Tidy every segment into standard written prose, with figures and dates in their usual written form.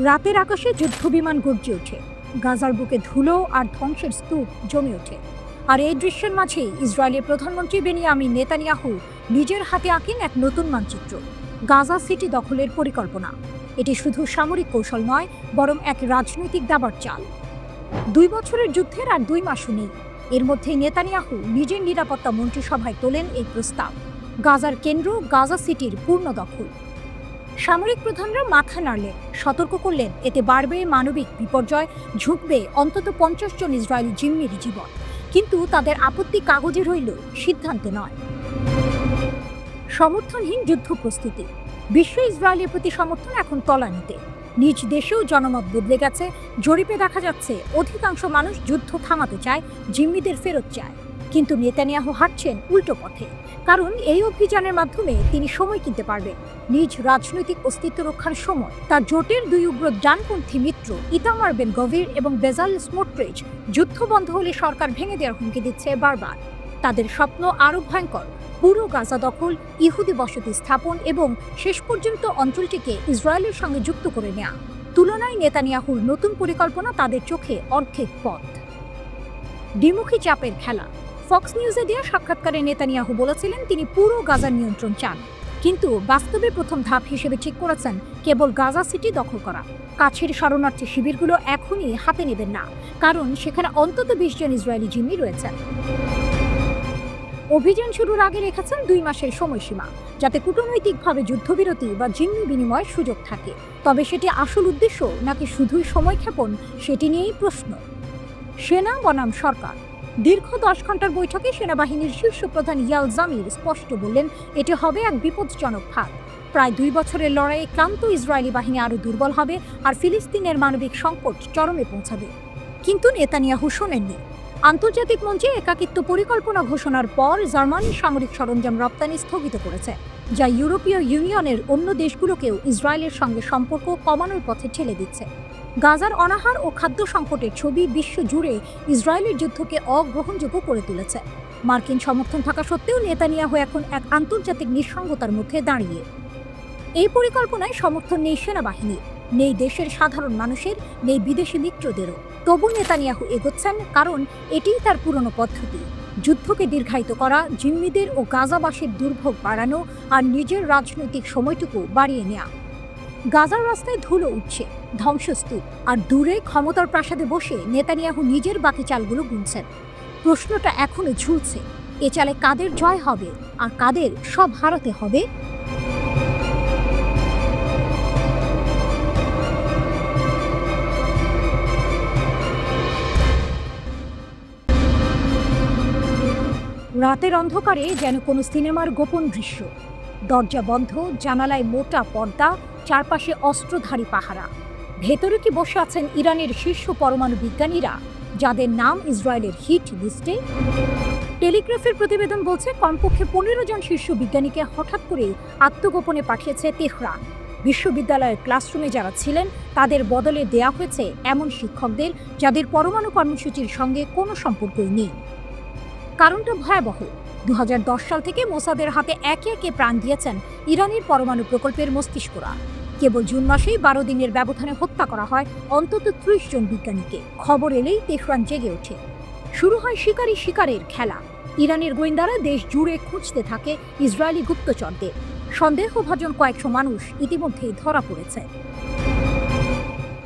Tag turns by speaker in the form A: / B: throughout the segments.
A: রাতের আকাশে যুদ্ধবিমান গর্জে ওঠে, গাজার বুকে ধুলো আর ধ্বংসের স্তূপ জমে ওঠে। আর এই দৃশ্যের মাঝেই ইসরায়েলের প্রধানমন্ত্রী বেনিয়ামিন নেতানিয়াহু নিজের হাতে আঁকেন এক নতুন মানচিত্র, গাজা সিটি দখলের পরিকল্পনা। এটি শুধু সামরিক কৌশল নয়, বরং এক রাজনৈতিক দাবার চাল। 2 বছরের যুদ্ধের আর 2 মাসও নেই, এর মধ্যেই নেতানিয়াহু নিজের নিরাপত্তা মন্ত্রিসভায় তোলেন এই প্রস্তাব, গাজার কেন্দ্র গাজা সিটির পূর্ণ দখল। সামরিক প্রধানরা মাথা নাড়লেন, সতর্ক করলেন এতে বাড়বে মানবিক বিপর্যয়, ঝুঁকবে অন্তত 50 জন ইসরায়েলি জিম্মির জীবন। কিন্তু তাদের আপত্তি কাগজে রইল, সিদ্ধান্তে নয়। সমর্থনহীন যুদ্ধ প্রস্তুতি। বিশ্ব ইসরায়েলের প্রতি সমর্থন এখন তলানিতে। নিজ দেশেও জনমত বদলে গেছে। জরিপে দেখা যাচ্ছে অধিকাংশ মানুষ যুদ্ধ থামাতে চায়, জিম্মিদের ফেরত চায়। কিন্তু নেতানিয়াহু হাঁটছেন উল্টো পথে, কারণ এই অভিযানের মাধ্যমে তিনি সময় কিনতে পারবেন, নিজ রাজনৈতিক অস্তিত্ব রক্ষার সময়। তার জোটের 2 উগ্র ডানপন্থী মিত্র ইতামার বেন গভির এবং বেজালেল স্মোট্রিচ যুদ্ধ বন্ধ হলে সরকার ভেঙে দেওয়ার হুমকি দিচ্ছে বারবার। তাদের স্বপ্ন আরও ভয়ঙ্কর, পুরো গাজা দখল, ইহুদি বসতি স্থাপন এবং শেষ পর্যন্ত অঞ্চলটিকে ইসরায়েলের সঙ্গে যুক্ত করে নেওয়া। তুলনায় নেতানিয়াহুর নতুন পরিকল্পনা তাদের চোখে অর্ধেক পথ। দ্বিমুখী চাপের খেলা। ফক্স নিউজে দেওয়া সাক্ষাৎকারে নেতানিয়াহু বলেছিলেন তিনি পুরো গাজার নিয়ন্ত্রণ চান, কিন্তু বাস্তবে প্রথম ধাপ হিসেবে ঠিক করেছেন কেবল গাজা সিটি দখল করা। কাছের শরণার্থী শিবিরগুলো এখনই হাতে নেবেন না, কারণ সেখানে অন্তত 20 জন ইসরায়েলি জিম্মি রয়েছেন। অভিযান শুরুর আগে রেখেছেন 2 মাসের সময়সীমা, যাতে কূটনৈতিকভাবে যুদ্ধবিরতি বা জিম্মি বিনিময়ের সুযোগ থাকে। তবে সেটি আসল উদ্দেশ্য নাকি শুধুই সময়ক্ষেপণ, সেটি নিয়েই প্রশ্ন। সেনা বনাম সরকার। দীর্ঘ 10 ঘন্টার বৈঠকে সেনাবাহিনীর শীর্ষ প্রধান ইয়াল জামির স্পষ্ট বললেন এটি হবে এক বিপজ্জনক ফাঁদ। প্রায় 2 বছরের লড়াইয়ে ক্লান্ত ইসরায়েলি বাহিনী আরও দুর্বল হবে আর ফিলিস্তিনের মানবিক সংকট চরমে পৌঁছাবে। কিন্তু নেতানিয়াহু শোনেননি। আন্তর্জাতিক মঞ্চে একাকিত্ব পরিকল্পনা ঘোষণার পর জার্মানি সামরিক সরঞ্জাম রপ্তানি স্থগিত করেছে, যা ইউরোপীয় ইউনিয়নের অন্য দেশগুলোকেও ইসরায়েলের সঙ্গে সম্পর্ক কমানোর পথে ঠেলে দিচ্ছে। গাজার অনাহার ও খাদ্য সংকটের ছবি বিশ্ব জুড়ে ইসরায়েলের যুদ্ধকে অগ্রহণযোগ্য করে তুলেছে। মার্কিন সমর্থন থাকা সত্ত্বেও নেতানিয়াহু এখন এক আন্তর্জাতিক নিঃসঙ্গতার মধ্যে দাঁড়িয়ে। এই পরিকল্পনায় সমর্থন নেই সেনাবাহিনীর, নেই দেশের সাধারণ মানুষের, নেই বিদেশি মিত্রদেরও। তবু নেতানিয়াহু এগোচ্ছেন, কারণ এটিই তার পুরনো পদ্ধতি, যুদ্ধকে দীর্ঘায়িত করা, জিম্মিদের ও গাজাবাসীর দুর্ভোগ বাড়ানো আর নিজের রাজনৈতিক সময়টুকু বাড়িয়ে নেওয়া। গাজার রাস্তায় ধুলো উঠছে, ধ্বংসস্তূপ, আর দূরে ক্ষমতার প্রাসাদে বসে নেতানিয়াহু নিজের বাকি চালগুলো গুনছেন। প্রশ্নটা এখনো ঝুলছে, এ চালে কাদের জয় হবে আর কাদের সব হারাতে হবে? রাতের অন্ধকারে যেন কোনো সিনেমার গোপন দৃশ্য। দরজা বন্ধ, জানালায় মোটা পর্দা, চারপাশে অস্ত্রধারী পাহারা। ভেতরে কি বসে আছেন ইরানের শীর্ষ পরমাণু বিজ্ঞানীরা, যাদের নাম ইসরায়েলের হিট লিস্টে? টেলিগ্রাফের প্রতিবেদন বলছে কমপক্ষে 15 জন শীর্ষ বিজ্ঞানীকে হঠাৎ করে আত্মগোপনে পাঠিয়েছে তেহরান। বিশ্ববিদ্যালয়ের ক্লাসরুমে যারা ছিলেন তাদের বদলে দেয়া হয়েছে এমন শিক্ষকদের যাদের পরমাণু কর্মসূচির সঙ্গে কোনো সম্পর্কই নেই। কারণটা ভয়াবহ। 2010 সাল থেকে মোসাদের হাতে একে একে প্রাণ দিয়েছেন ইরানের পরমাণু প্রকল্পের মস্তিষ্করা। কেবল জুন মাসেই 12 দিনের ব্যবধানে হত্যা করা হয় অন্তত 30 জন বিজ্ঞানীকে। খবর এলেই তেহরান জেগে ওঠে। শুরু হয় শিকারী শিকারের খেলা। ইরানের গোয়েন্দারা দেশ জুড়ে খুঁজতে থাকে ইসরায়েলি গুপ্তচরদের। সন্দেহভাজন কয়েকশো মানুষ ইতিমধ্যেই ধরা পড়েছে।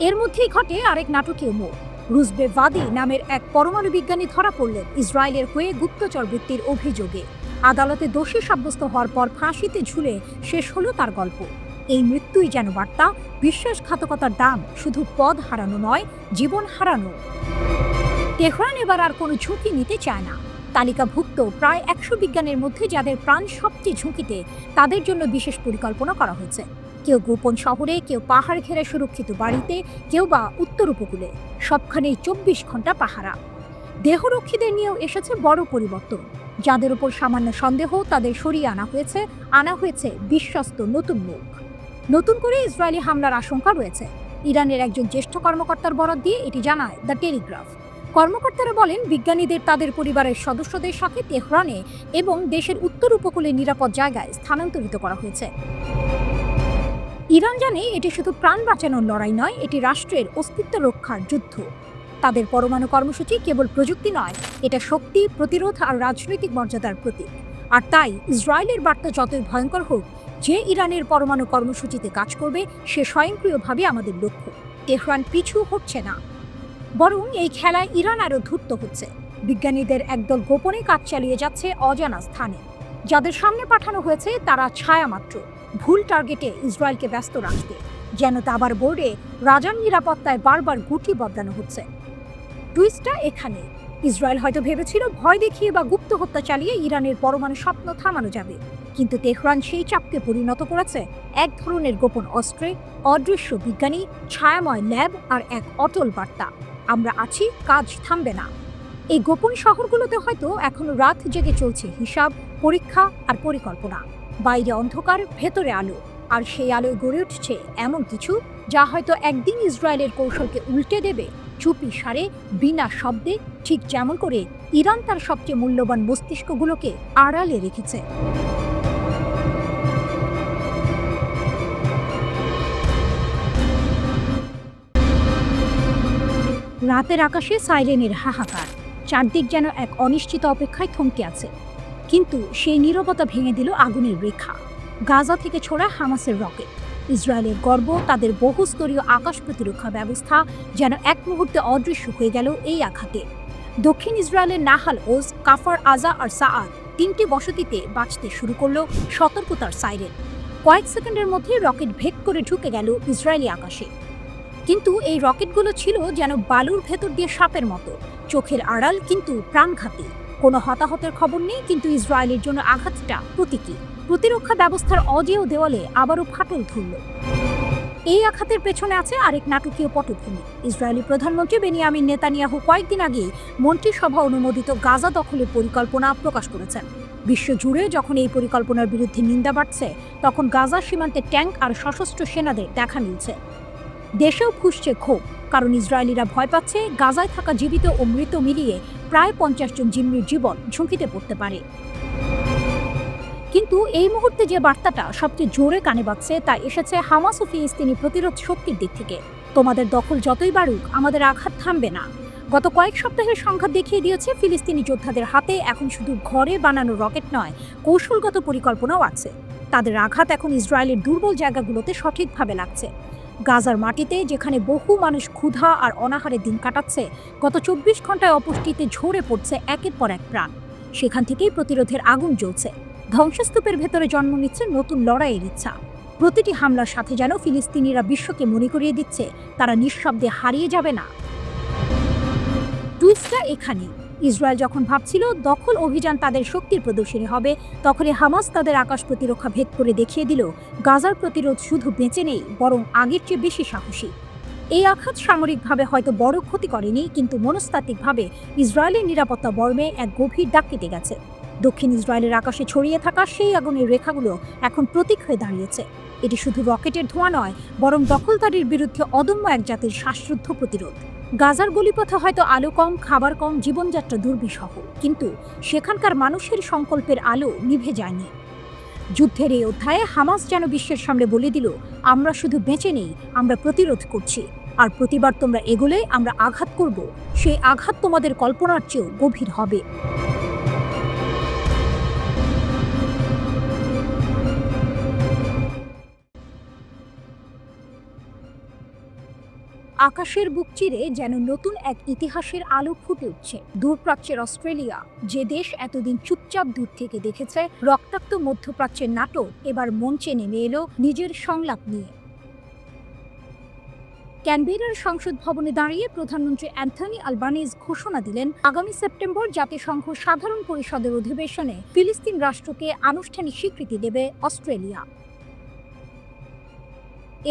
A: এর মধ্যেই ঘটে আরেক নাটকীয় মোড়। রুজবে ভাদি নামের এক পরমাণু বিজ্ঞানী ধরা পড়লেন ইসরায়েলের হয়ে গুপ্তচর বৃত্তির অভিযোগে। আদালতে দোষী সাব্যস্ত হওয়ার পর ফাঁসিতে ঝুলে শেষ হলো তার গল্প। এই মৃত্যুই যেন বার্তা, বিশ্বাসঘাতকতার দাম শুধু পদ হারানো নয়, জীবন হারানো। তেহরান এবার আর কোনো ঝুঁকি নিতে চায় না। তালিকাভুক্ত প্রায় 100 বিজ্ঞানীর মধ্যে যাদের প্রাণ সবচেয়ে ঝুঁকিতে, তাদের জন্য বিশেষ পরিকল্পনা করা হয়েছে। কেউ গোপন শহরে, কেউ পাহাড় ঘেরা সুরক্ষিত বাড়িতে, কেউ বা উত্তর উপকূলে। সবখানেই 24 ঘন্টা পাহারা। দেহরক্ষীদের নিয়েও এসেছে বড় পরিবর্তন। যাদের উপর সামান্য সন্দেহ, তাদের সরিয়ে আনা হয়েছে বিশ্বস্ত নতুন মুখ। নতুন করে ইসরায়েলি হামলার আশঙ্কা রয়েছে। ইরানের একজন জ্যেষ্ঠ কর্মকর্তার বরাত দিয়ে এটি জানায় দ্য টেলিগ্রাফ। কর্মকর্তারা বলেন বিজ্ঞানীদের তাদের পরিবারের সদস্যদের সাথে তেহরানে এবং দেশের উত্তর উপকূলে নিরাপদ জায়গায় স্থানান্তরিত করা হয়েছে। ইরান জানে এটি শুধু প্রাণ বাঁচানোর লড়াই নয়, এটি রাষ্ট্রের অস্তিত্ব রক্ষার যুদ্ধ। তাদের পরমাণু কর্মসূচি কেবল প্রযুক্তি নয়, এটা শক্তি, প্রতিরোধ আর রাজনৈতিক মর্যাদার প্রতীক। আর তাই ইসরায়েলের বার্তা যতই ভয়ঙ্কর হোক, যে ইরানের পরমাণু কর্মসূচিতে কাজ করবে সে স্বয়ংক্রিয়ভাবে আমাদের লক্ষ্য। তেহরান পিছু হচ্ছে না, বরং এই খেলায় ইরান আরও ধূর্ত হচ্ছে। বিজ্ঞানীদের একদল গোপনে কাজ চালিয়ে যাচ্ছে অজানা স্থানে। যাদের সামনে পাঠানো হয়েছে তারা ছায়া মাত্র, ভুল টার্গেটে ইসরায়েলকে ব্যস্ত রাখতে। যেন দাবার বোর্ডে রাজার নিরাপত্তায় বারবার গুটি বদলানো হচ্ছে। টুইস্টটা এখানে, ইসরায়েল হয়তো ভেবেছিল ভয় দেখিয়ে বা গুপ্ত হত্যা চালিয়ে ইরানের পরমাণু স্বপ্ন থামানো যাবে, কিন্তু তেহরান সেই চাপকে পরিণত করেছে এক ধরনের গোপন অস্ত্রে, অদৃশ্য বিজ্ঞানী, ছায়াময় ল্যাব আর এক অটল বার্তা: আমরা আছি, কাজ থামবে না। এই গোপন শহরগুলোতে হয়তো এখনো রাত জেগে চলছে হিসাব, পরীক্ষা আর পরিকল্পনা। বাইরে অন্ধকার, ভেতরে আলো, আর সেই আলোয় গড়ে উঠছে এমন কিছু যা হয়তো একদিন ইসরায়েলের কৌশলকে উল্টে দেবে, চুপি সারে, বিনা শব্দে, ঠিক যেমন করে ইরান তার সবচেয়ে মূল্যবান মস্তিষ্কগুলোকে আড়ালে রেখেছে। রাতের আকাশে সাইরেনের হাহাকার, চারদিক যেন এক অনিশ্চিত অপেক্ষায় থমকে আছে। কিন্তু সেই নীরবতা ভেঙে দিল আগুনের রেখা, গাজা থেকে ছোড়া হামাসের রকেট। ইসরায়েলের গর্ব, তাদের বহুস্তরীয় আকাশ প্রতিরক্ষা ব্যবস্থা যেন এক মুহূর্তে অদৃশ্য হয়ে গেল এই আঘাতে। দক্ষিণ ইসরায়েলের নাহাল ওজ, কাফার আজা আর সাআদ তিনটি বসতিতে বাঁচতে শুরু করলো সতর্কতার সাইরেন। কয়েক সেকেন্ডের মধ্যে রকেট ভেদ করে ঢুকে গেল ইসরায়েলি আকাশে। কিন্তু এই রকেটগুলো ছিল যেন বালুর ভেতর দিয়ে সাপের মতো, চোখের আড়াল কিন্তু প্রাণঘাতী। কোনো হতাহতের খবর নেই, কিন্তু ইসরায়েলের জন্য আঘাতটা প্রতীকী। প্রতিরক্ষা ব্যবস্থার অজেয় দেওয়ালে আবারও ফাটল ধরল। এই আঘাতের পেছনে আছে আরেক নাটকীয় পটভূমি। ইসরায়েলি প্রধানমন্ত্রী বেনিয়ামিন নেতানিয়াহু কয়েকদিন আগে মন্ত্রিসভা অনুমোদিত গাজা দখলের পরিকল্পনা প্রকাশ করেছেন। বিশ্বজুড়ে যখন এই পরিকল্পনার বিরুদ্ধে নিন্দা বাড়ছে, তখন গাজা সীমান্তে ট্যাঙ্ক আর সশস্ত্র সেনাদের দেখা মিলছে। দেশেও ফুঁসছে ক্ষোভ, কারণ ইসরায়েলিরা ভয় পাচ্ছে গাজায় থাকা জীবিত ও মৃত মিলিয়ে প্রায় 50 জন জিম্মির জীবন ঝুঁকিতে পড়তে পারে। কিন্তু এই মুহূর্তে যে বার্তাটা সবচেয়ে জোরে কানে বাজছে তা এসেছে হামাস ও ফিলিস্তিনি প্রতিরোধ শক্তির দিক থেকে। তোমাদের দখল যতই বাড়ুক, আমাদের আঘাত থামবে না। গত কয়েক সপ্তাহের সংঘাত দেখিয়ে দিয়েছে ফিলিস্তিনি যোদ্ধাদের হাতে এখন শুধু ঘরে বানানো রকেট নয়, কৌশলগত পরিকল্পনাও আছে। তাদের আঘাত এখন ইসরায়েলের দুর্বল জায়গাগুলোতে সঠিকভাবে লাগছে। গাজার মাটিতে যেখানে বহু মানুষ ক্ষুধা আর অনাহারে দিন কাটাচ্ছে, গত 24 ঘন্টায় অপুষ্টিতে ঝরে পড়ছে একের পর এক প্রাণ। সেখান থেকেই প্রতিরোধের আগুন জ্বলছে। ধ্বংসস্তূপের ভেতরে জন্ম নিচ্ছে নতুন লড়াইয়ের ইচ্ছা। প্রতিটি হামলার সাথে যেন ফিলিস্তিনিরা বিশ্বকে মনে করিয়ে দিচ্ছে তারা নিঃশব্দে হারিয়ে যাবে না। টুইস্টটা এখানে, ইসরায়েল যখন ভাবছিল দখল অভিযান তাদের শক্তির প্রদর্শনী হবে, তখনই হামাস তাদের আকাশ প্রতিরক্ষা ভেদ করে দেখিয়ে দিল গাজার প্রতিরোধ শুধু বেঁচে নেই, বরং আগের চেয়ে বেশি সাহসী। এই আঘাত সামরিকভাবে হয়তো বড় ক্ষতি করেনি, কিন্তু মনস্তাত্ত্বিকভাবে ইসরায়েলের নিরাপত্তা বর্মে এক গভীর দাগ কেটে গেছে। দক্ষিণ ইসরায়েলের আকাশে ছড়িয়ে থাকা সেই আগুনের রেখাগুলো এখন প্রতীক হয়ে দাঁড়িয়েছে। এটি শুধু রকেটের ধোঁয়া নয়, বরং দখলদারির বিরুদ্ধে অদম্য এক জাতির শ্বাসরুদ্ধ প্রতিরোধ। গাজার গলিপথে হয়তো আলো কম, খাবার কম, জীবনযাত্রা দুর্বিষহ, কিন্তু সেখানকার মানুষের সংকল্পের আলো নিভে যায়নি। যুদ্ধের এই অধ্যায়ে হামাস যেন বিশ্বের সামনে বলে দিল, আমরা শুধু বেঁচে নেই, আমরা প্রতিরোধ করছি। আর প্রতিবার তোমরা এগোলে আমরা আঘাত করব, সেই আঘাত তোমাদের কল্পনার চেয়েও গভীর হবে। আকাশের বুক চিরে যেন নতুন এক ইতিহাসের আলো ফুটে উঠছে। দূরপ্রাচ্যের অস্ট্রেলিয়া, যে দেশ এতদিন চুপচাপ দূর থেকে দেখেছে রক্তাক্ত মধ্যপ্রাচ্যের নাটক, এবার মঞ্চে নেমে এলো নিজের সংলাপ নিয়ে। ক্যানবেরার সংসদ ভবনে দাঁড়িয়ে প্রধানমন্ত্রী অ্যান্থনি আলবানিজ ঘোষণা দিলেন, আগামী সেপ্টেম্বর জাতিসংঘ সাধারণ পরিষদের অধিবেশনে ফিলিস্তিন রাষ্ট্রকে আনুষ্ঠানিক স্বীকৃতি দেবে অস্ট্রেলিয়া।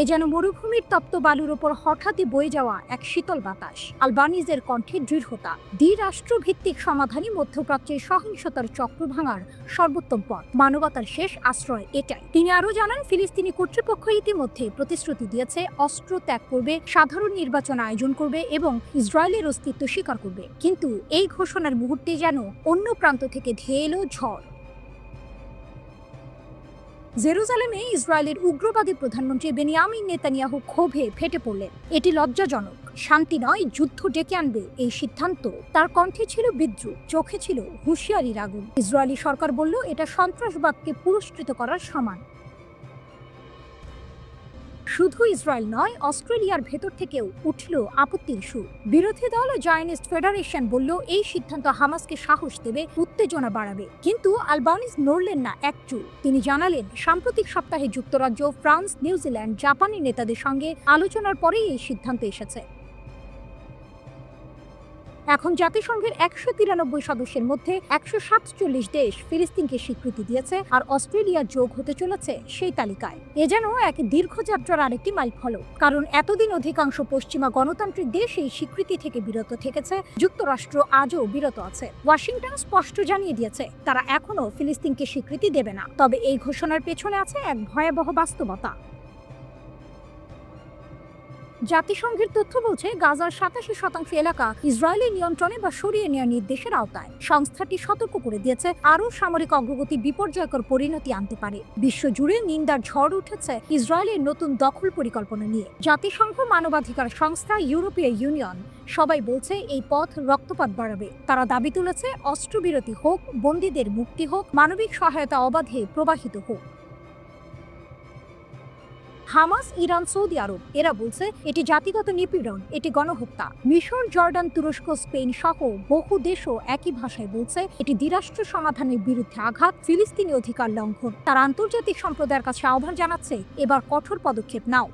A: এ যেন মরুভূমির তপ্ত বালুর ওপর হঠাৎই বয়ে যাওয়া এক শীতল বাতাস। আলবানিজের কণ্ঠে দৃঢ়তা, দ্বিরাষ্ট্রভিত্তিক সমাধানই মধ্যপ্রাচ্যের সহিংসতার চক্র ভাঙার সর্বোত্তম পথ, মানবতার শেষ আশ্রয় এটাই। তিনি আরও জানান, ফিলিস্তিনি কর্তৃপক্ষ ইতিমধ্যে প্রতিশ্রুতি দিয়েছে অস্ত্র ত্যাগ করবে, সাধারণ নির্বাচন আয়োজন করবে এবং ইসরায়েলের অস্তিত্ব স্বীকার করবে। কিন্তু এই ঘোষণার মুহূর্তে যেন অন্য প্রান্ত থেকে ধেয়ে এলো ঝড়। জেরুজালেমে ইসরায়েলের উগ্রবাদী প্রধানমন্ত্রী বেনিয়ামিন নেতানিয়াহু ক্ষোভে ফেটে পড়লেন। এটি লজ্জাজনক, শান্তি নয়, যুদ্ধ ডেকে আনবে এই সিদ্ধান্ত তার কণ্ঠে ছিল বিদ্রুপ, চোখে ছিল হুঁশিয়ারির আগুন। ইসরায়েলি সরকার বলল এটা সন্ত্রাসবাদকে পুরস্কৃত করার সমান। শুধু ইসরায়েল নয়, অস্ট্রেলিয়ার ভেতর থেকেও উঠল আপত্তির সুর। বিরোধী দল জায়নিস্ট ফেডারেশন বলল এই সিদ্ধান্ত হামাসকে সাহস দেবে, উত্তেজনা বাড়াবে। কিন্তু আলবানিজ নড়লেন না এক চুল। তিনি জানালেন সাম্প্রতিক সপ্তাহে যুক্তরাজ্য, ফ্রান্স, নিউজিল্যান্ড, জাপানি নেতাদের সঙ্গে আলোচনার পরেই এই সিদ্ধান্ত এসেছে। এখন জাতিসংঘের 193 সদস্যের মধ্যে 147 দেশ ফিলিস্তিনকে স্বীকৃতি দিয়েছে, আর অস্ট্রেলিয়া যোগ হতে চলেছে সেই তালিকায়। এ যেন এক দীর্ঘযাত্রার আরেকটি মাইলফলক, কারণ এতদিন অধিকাংশ পশ্চিমা গণতান্ত্রিক দেশ এই স্বীকৃতি থেকে বিরত থেকেছে। যুক্তরাষ্ট্র আজও বিরত আছে। ওয়াশিংটন স্পষ্ট জানিয়ে দিয়েছে তারা এখনো ফিলিস্তিনকে স্বীকৃতি দেবে না। তবে এই ঘোষণার পেছনে আছে এক ভয়াবহ বাস্তবতা। জাতিসংঘের তথ্য বলছে গাজার 87% এলাকা ইসরায়েলের নিয়ন্ত্রণে বা সরিয়ে নেওয়ার নির্দেশের আওতায়। সংস্থাটি সতর্ক করে দিয়েছে আরও সামরিক অগ্রগতি বিপর্যয়কর পরিণতি আনতে পারে। বিশ্বজুড়ে নিন্দার ঝড় উঠেছে ইসরায়েলের নতুন দখল পরিকল্পনা নিয়ে। জাতিসংঘ, মানবাধিকার সংস্থা, ইউরোপীয় ইউনিয়ন সবাই বলছে এই পথ রক্তপাত বাড়াবে। তারা দাবি তুলেছে অস্ত্রবিরতি হোক, বন্দীদের মুক্তি হোক, মানবিক সহায়তা অবাধে প্রবাহিত হোক। হামাস, ইরান, সৌদি আরব এরা বলছে এটি জাতিগত নিপীড়ন, এটি গণহত্যা। মিশর, জর্ডান, তুরস্ক, স্পেন সহ বহু দেশও একই ভাষায় বলছে এটি দ্বিরাষ্ট্র সমাধানের বিরুদ্ধে আঘাত, ফিলিস্তিনি অধিকার লঙ্ঘন। তারা আন্তর্জাতিক সম্প্রদায়ের কাছে আহ্বান জানাচ্ছে এবার কঠোর পদক্ষেপ নাও।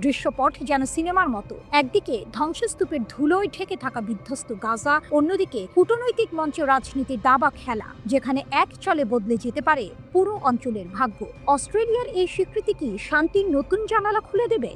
A: দৃশ্যপট যেন সিনেমার মতো। একদিকে ধ্বংসস্তূপের ধুলোয় ঢেকে থাকা বিধ্বস্ত গাজা, অন্যদিকে কূটনৈতিক মঞ্চ রাজনীতির দাবা খেলা, যেখানে এক চলে বদলে যেতে পারে পুরো অঞ্চলের ভাগ্য। অস্ট্রেলিয়ার এই স্বীকৃতি কি শান্তির নতুন জানালা খুলে দেবে?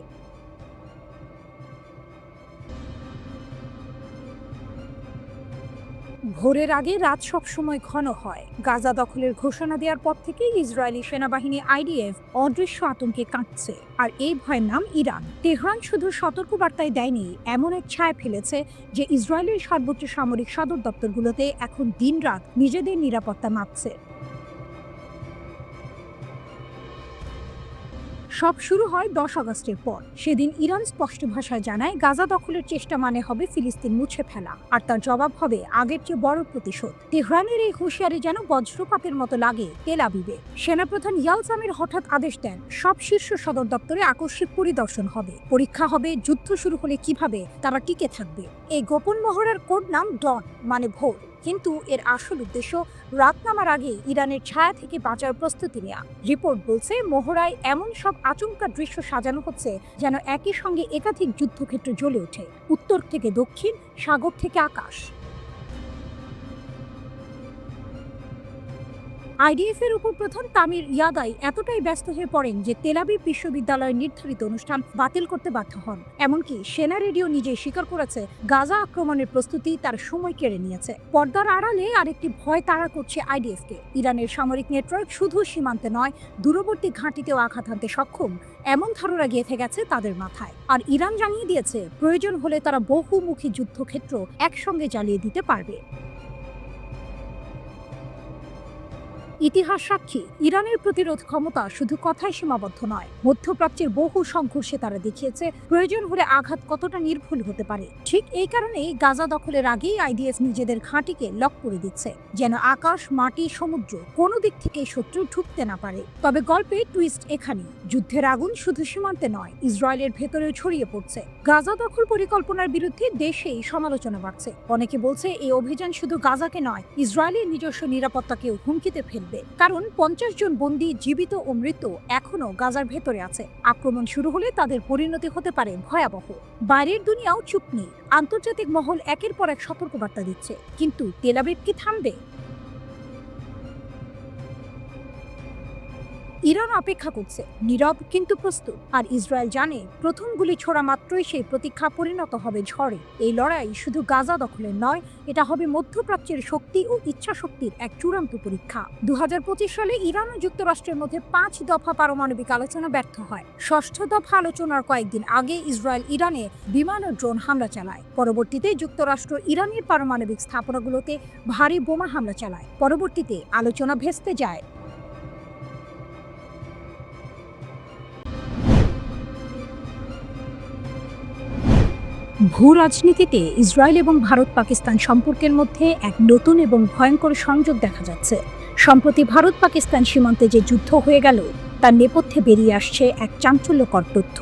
A: ভোরের আগে রাত সবসময় ঘন হয়। গাজা দখলের ঘোষণা দেওয়ার পর থেকেই ইসরায়েলি সেনাবাহিনী আইডিএফ অদৃশ্য আতঙ্কে কাঁপছে। আর এই ভয়ের নাম ইরান। তেহরান শুধু সতর্কবার্তায় দেয়নি, এমন এক ছায়া ফেলেছে যে ইসরায়েলের সর্বোচ্চ সামরিক সদর দপ্তরগুলোতে এখন দিনরাত নিজেদের নিরাপত্তা মাপছে। সব শুরু হয় 10 আগস্টের পর। সেদিন ইরান স্পষ্ট ভাষায় জানায় গাজা দখলের চেষ্টা মানে হবে ফিলিস্তিন মুছে ফেলা, আর তার জবাব হবে আগের চেয়ে বড় প্রতিশোধ। তেহরানের এই হুঁশিয়ারি যেন বজ্রপাতের মতো লাগে তেল আবিবে। সেনাপ্রধান ইয়াল জামির হঠাৎ আদেশ দেন সব শীর্ষ সদর দপ্তরে আকস্মিক পরিদর্শন হবে, পরীক্ষা হবে যুদ্ধ শুরু হলে কিভাবে তারা টিকে থাকবে। এই গোপন মহড়ার কোড নাম ডন, মানে ভোর। কিন্তু এর আসল উদ্দেশ্য রাত নামার আগে ইরানের ছায়া থেকে বাঁচার প্রস্তুতি নেওয়া। রিপোর্ট বলছে মহড়ায় এমন সব আচমকা দৃশ্য সাজানো হচ্ছে যেন একই সঙ্গে একাধিক যুদ্ধক্ষেত্র জ্বলে ওঠে, উত্তর থেকে দক্ষিণ, সাগর থেকে আকাশ। আইডিএফ এর উপপ্রধান তামির ইয়াদাই এতটাই ব্যস্ত হয়ে পড়েন যে তেল আবিব বিশ্ববিদ্যালয়ের নির্ধারিত অনুষ্ঠান বাতিল করতে বাধ্য হন। এমনকি সেনা রেডিও নিজেই স্বীকার করেছে গাজা আক্রমণের প্রস্তুতি তার সময় কেড়ে নিয়েছে। পর্দার আড়ালে আরেকটি ভয় তাড়া করছে আইডিএফকে। ইরানের সামরিক নেটওয়ার্ক শুধু সীমান্তে নয়, দূরবর্তী ঘাঁটিতেও আঘাত হানতে সক্ষম, এমন ধারণা গেঁথে গেছে তাদের মাথায়। আর ইরান জানিয়ে দিয়েছে প্রয়োজন হলে তারা বহুমুখী যুদ্ধক্ষেত্র একসঙ্গে জ্বালিয়ে দিতে পারবে। ইতিহাস সাক্ষী, ইরানের প্রতিরোধ ক্ষমতা শুধু কথায় সীমাবদ্ধ নয়। মধ্যপ্রাচ্যের বহু সংঘর্ষে তারা দেখিয়েছে প্রয়োজন হলে আঘাত কতটা নির্ভুল হতে পারে। ঠিক এই কারণেই গাজা দখলের আগেই আইডিএফ নিজেদের ঘাঁটিকে লক করে দিচ্ছে, যেন আকাশ, মাটি, সমুদ্র কোনো দিক থেকে শত্রু ঢুকতে না পারে। তবে গল্পের টুইস্ট এখানেই। যুদ্ধের আগুন শুধু সীমান্তে নয়, ইসরায়েলের ভেতরেও ছড়িয়ে পড়ছে। গাজা দখল পরিকল্পনার বিরুদ্ধে দেশেই সমালোচনা বাড়ছে। অনেকে বলছে এই অভিযান শুধু গাজাকে নয়, ইসরায়েলের নিজস্ব নিরাপত্তাকেও হুমকিতে ফেলবে। কারণ 50 জন বন্দী, জীবিত ও মৃত, এখনো গাজার ভেতরে আছে। আক্রমণ শুরু হলে তাদের পরিণতি হতে পারে ভয়াবহ। বাইরের দুনিয়াও চুপ নেই। আন্তর্জাতিক মহল একের পর এক সতর্কবার্তা দিচ্ছে, কিন্তু তেল আবিব কি থামবে? ইরান অপেক্ষা করছে, নীরব কিন্তু প্রস্তুত। আর ইসরায়েল জানে প্রথম গুলি ছোড়া মাত্রই সেই প্রতীক্ষা পরিণত হবে ঝড়ে। এই লড়াই শুধু গাজা দখলের নয়, এটা হবে মধ্যপ্রাচ্যের শক্তি ও ইচ্ছা শক্তির এক চূড়ান্ত পরীক্ষা। 2025 সালে ইরান ও যুক্তরাষ্ট্রের মধ্যে 5 দফা পারমাণবিক আলোচনা ব্যর্থ হয়। ষষ্ঠ দফা আলোচনার কয়েকদিন আগে ইসরায়েল ইরানে বিমান ও ড্রোন হামলা চালায়। পরবর্তীতে যুক্তরাষ্ট্র ইরানের পারমাণবিক স্থাপনাগুলোতে ভারী বোমা হামলা চালায়। পরবর্তীতে আলোচনা ভেস্তে যায়। ভূ রাজনীতিতে ইসরায়েল এবং ভারত পাকিস্তান সম্পর্কের মধ্যে এক নতুন এবং ভয়ঙ্কর সংযোগ দেখা যাচ্ছে। সম্প্রতি ভারত পাকিস্তান সীমান্তে যে যুদ্ধ হয়ে গেল তার নেপথ্যে বেরিয়ে আসছে এক চাঞ্চল্যকর তথ্য।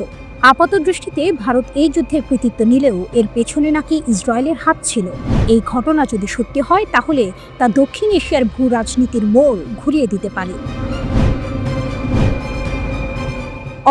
A: আপাতদৃষ্টিতে ভারত এই যুদ্ধের কৃতিত্ব নিলেও এর পেছনে নাকি ইসরায়েলের হাত ছিল। এই ঘটনা যদি সত্যি হয় তাহলে তা দক্ষিণ এশিয়ার ভূ রাজনীতির মোড় ঘুরিয়ে দিতে পারে।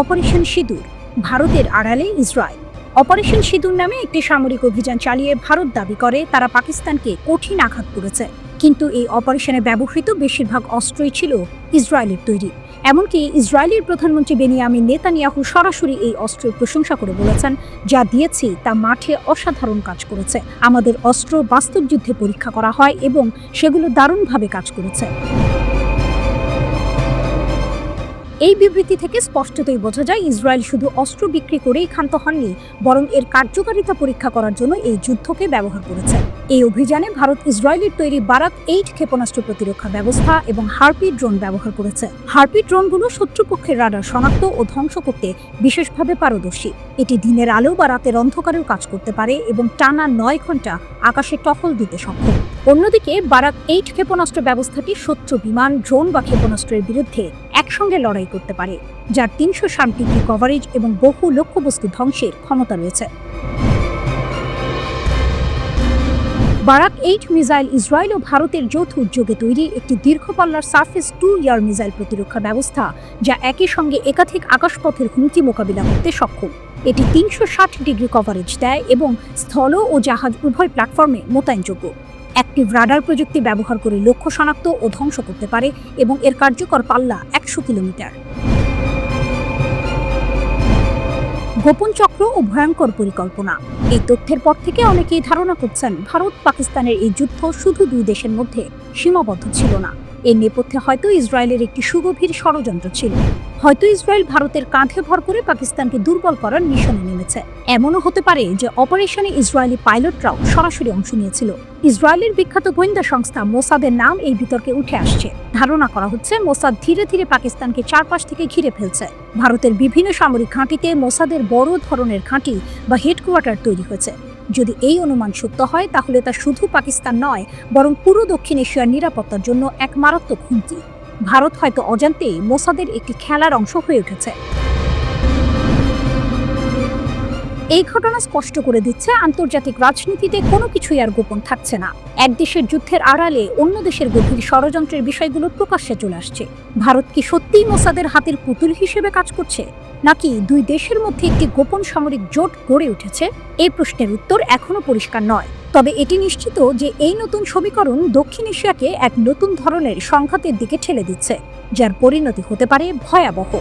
A: অপারেশন সিঁদুর, ভারতের আড়ালে ইসরায়েল। অপারেশন সিঁদুর নামে একটি সামরিক অভিযান চালিয়ে ভারত দাবি করে তারা পাকিস্তানকে কঠিন আঘাত করেছে। কিন্তু এই অপারেশনে ব্যবহৃত বেশিরভাগ অস্ত্রই ছিল ইসরায়েলের তৈরি। এমনকি ইসরায়েলের প্রধানমন্ত্রী বেনিয়ামিন নেতানিয়াহু সরাসরি এই অস্ত্রের প্রশংসা করে বলেছেন, যা দিয়েছি তা মাঠে অসাধারণ কাজ করেছে। আমাদের অস্ত্র বাস্তব যুদ্ধে পরীক্ষা করা হয় এবং সেগুলো দারুণভাবে কাজ করেছে। এই বিবৃতি থেকে স্পষ্টতই বোঝা যায় ইসরায়েল শুধু অস্ত্র বিক্রি করেই ক্ষান্ত হননি, বরং এর কার্যকারিতা পরীক্ষা করার জন্য এই যুদ্ধকে ব্যবহার করেছে। এই অভিযানে ভারত ইসরায়েলের তৈরি বারাক 8 ক্ষেপণাস্ত্র প্রতিরক্ষা ব্যবস্থা এবং হার্পি ড্রোন ব্যবহার করেছে। হার্পি ড্রোনগুলো শত্রুপক্ষের রাডার শনাক্ত ও ধ্বংস করতে বিশেষভাবে পারদর্শী। এটি দিনের আলো বা রাতের অন্ধকারেও কাজ করতে পারে এবং টানা 9 ঘন্টা আকাশে টহল দিতে সক্ষম। অন্যদিকে বারাক 8 ক্ষেপণাস্ত্র ব্যবস্থাটি শত্রু বিমান, ড্রোন বা ক্ষেপণাস্ত্রের বিরুদ্ধে একসঙ্গে লড়াই করতে পারে, যার 360 ডিগ্রি কভারেজ এবং বহু লক্ষ্যবস্তু ধ্বংসের ক্ষমতা রয়েছে। বারাক 8 মিসাইল ইসরায়েল ও ভারতের যৌথ উদ্যোগে তৈরি একটি দীর্ঘপাল্লার সার্ফেস টু এয়ার মিসাইল প্রতিরক্ষা ব্যবস্থা, যা একই সঙ্গে একাধিক আকাশপথের হুমকি মোকাবিলা করতে সক্ষম। এটি 360 ডিগ্রি কভারেজ দেয় এবং স্থল ও জাহাজ উভয় প্ল্যাটফর্মে মোতায়েনযোগ্য। অ্যাক্টিভ রাডার প্রযুক্তি ব্যবহার করে লক্ষ্য শনাক্ত ও ধ্বংস করতে পারে এবং এর কার্যকর পাল্লা 100 কিলোমিটার। গোপন চক্র ও ভয়ঙ্কর পরিকল্পনা। এই তথ্যের পর থেকে অনেকেই ধারণা করছেন ভারত পাকিস্তানের এই যুদ্ধ শুধু দুই দেশের মধ্যে সীমাবদ্ধ ছিল না। এর নেপথ্যে হয়তো ইসরায়েলের একটি সুগভীর ষড়যন্ত্র ছিল। হয়তো ইসরায়েল ভারতের কাঁধে ভর করে পাকিস্তানকে দুর্বল করার মিশনে নেমেছে। এমনও হতে পারে যে অপারেশনে ইসরায়েলি পাইলটরাও সরাসরি অংশ নিয়েছিল। ইসরায়েলের বিখ্যাত গোয়েন্দা সংস্থা মোসাদের নাম এই বিতর্কে উঠে আসছে। ধারণা করা হচ্ছে মোসাদ ধীরে ধীরে পাকিস্তানকে চারপাশ থেকে ঘিরে ফেলছে। ভারতের বিভিন্ন সামরিক ঘাঁটিতে মোসাদের বড় ধরনের ঘাঁটি বা হেডকোয়ার্টার তৈরি হয়েছে। যদি এই অনুমান সত্য হয় তাহলে তা শুধু পাকিস্তান নয়, বরং পুরো দক্ষিণ এশিয়ার নিরাপত্তার জন্য এক মারাত্মক হুমকি। ভারত হয়তো অজান্তেই মোসাদের একটি খেলার অংশ হয়ে উঠেছে। এই ঘটনা স্পষ্ট করে দিচ্ছে আন্তর্জাতিক রাজনীতিতে কোনো কিছুই আর গোপন থাকছে না। এক দেশের যুদ্ধের আড়ালে অন্য দেশের গভীর ষড়যন্ত্রের বিষয়গুলো প্রকাশ্যে চলে আসছে। ভারত কি সত্যিই মোসাদের হাতের পুতুল হিসেবে কাজ করছে, নাকি দুই দেশের মধ্যে একটি গোপন সামরিক জোট গড়ে উঠেছে? এই প্রশ্নের উত্তর এখনো পরিষ্কার নয়। তবে এটি নিশ্চিত যে এই নতুন সমীকরণ দক্ষিণ এশিয়াকে এক নতুন ধরনের সংঘাতের দিকে ঠেলে দিচ্ছে, যার পরিণতি হতে পারে ভয়াবহ।